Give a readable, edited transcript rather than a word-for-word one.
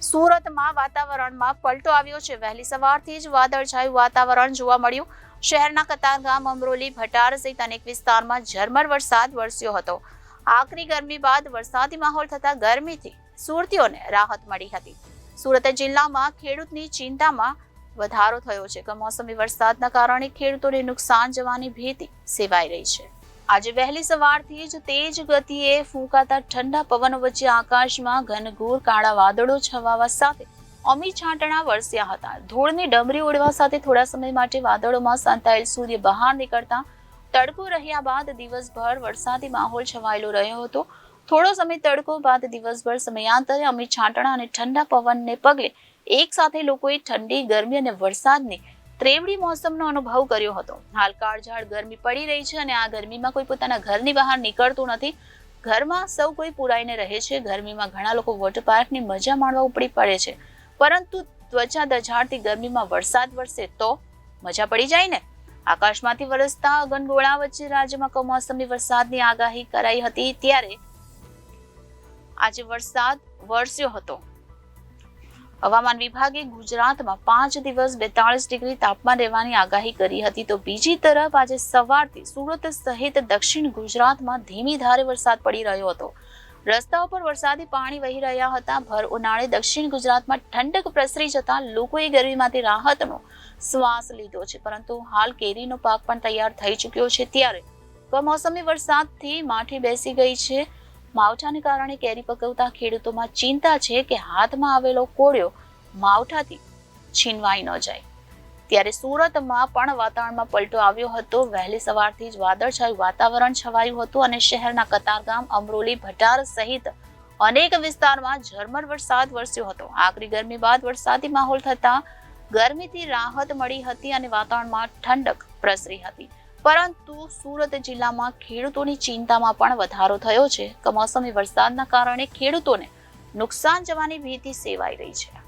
સુરતમાં વાતાવરણમાં પલટો આવ્યો છે। વહેલી સવારથી જ વાદળછાયું વાતાવરણ જોવા મળ્યું। શહેરના કતારગામ, અમરોલી, ભટાર સહિત અનેક વિસ્તારમાં ઝરમર વરસાદ વરસ્યો હતો। આકરી ગરમી બાદ વરસાદી માહોલ થતા ગરમીથી સુરતીઓને રાહત મળી હતી। સુરત જિલ્લામાં ખેડૂતની ચિંતામાં વધારો થયો છે। કમોસમી વરસાદના કારણે ખેડૂતોને નુકસાન જવાની ભીતિ સેવાઈ રહી છે। આજે વહેલી સવારથી જ તેજ ગતિએ ફૂંકાતા ઠંડા પવનો વચ્ચે આકાશમાં ઘનઘોર કાળા વાદળો છવાવા સાથે અમી છાંટણા વરસ્યા હતા। ધૂળની ડમરી ઉડવા સાથે થોડા સમય માટે વાદળોમાં સંતાયેલ સૂર્ય બહાર નીકળતા તડકો રહ્યા બાદ દિવસભર વરસાદી માહોલ છવાયેલો રહ્યો હતો। થોડો સમય તડકો બાદ દિવસભર સમયાંતરે અમી છાંટણા અને ઠંડા પવનને પગલે એક સાથે લોકોએ ઠંડી, ગરમી અને વરસાદની ત્રેવડી મોસમનો અનુભવ કર્યો હતો। હાલ કાળઝાળ ગરમી પડી રહી છે અને આ ગરમીમાં કોઈ પોતાના ઘરની બહાર નીકળતું નથી। ઘરમાં સૌ કોઈ પુરાઈને રહે છે। ગરમીમાં ઘણા લોકો વોટર પાર્કની મજા માણવા ઉપડી પડે છે, પરંતુ ત્વચા દઝાડતી ગરમીમાં વરસાદ વરસે તો મજા પડી જાય ને। આકાશમાંથી વરસતા ગનગોળા વચ્ચે રાજ્યમાં કમોસમી વરસાદની આગાહી કરાઈ હતી, ત્યારે આજે વરસાદ વરસ્યો હતો। હવામાન વિભાગે ગુજરાતમાં 5 દિવસ 42 ડિગ્રી તાપમાન રહેવાની આગાહી કરી હતી, તો બીજી તરફ આજે સવારથી સુરત સહિત દક્ષિણ ગુજરાતમાં ધીમી ધારે વરસાદ પડી રહ્યો હતો। રસ્તાઓ પર વરસાદી પાણી વહી રહ્યા હતા। ભર ઉનાળે દક્ષિણ ગુજરાતમાં ઠંડક પ્રસરી જતા લોકોએ ગરમીમાંથી રાહતનો શ્વાસ લીધો છે, પરંતુ હાલ કેરીનો પાક પણ તૈયાર થઈ ચૂક્યો છે, ત્યારે કમોસમી વરસાદથી માઠી બેસી ગઈ છે। માવઠાને કારણે કેરી પકવતા ખેડૂતોમાં ચિંતા છે કે હાથમાં આવેલો કોળિયો માવઠાથી છીનવાઈ ન જાય। ત્યારે સુરતમાં પણ વાતાવરણમાં પલટો આવ્યો હતો। વહેલી સવારથી જ વાદળછાયું વાતાવરણ છવાયું હતું અને શહેરના કતારગામ, અમરોલી, ભટાર સહિત અનેક વિસ્તારમાં ઝરમર વરસાદ વરસ્યો હતો। આકરી ગરમી બાદ વરસાદી માહોલ થતા ગરમીથી રાહત મળી હતી અને વાતાવરણમાં ઠંડક પ્રસરી હતી, પરંતુ સુરત જિલ્લામાં ખેડૂતોની ચિંતામાં પણ વધારો થયો છે। કમોસમી વરસાદના કારણે ખેડૂતોને નુકસાન જવાની ભીતિ સેવાઈ રહી છે।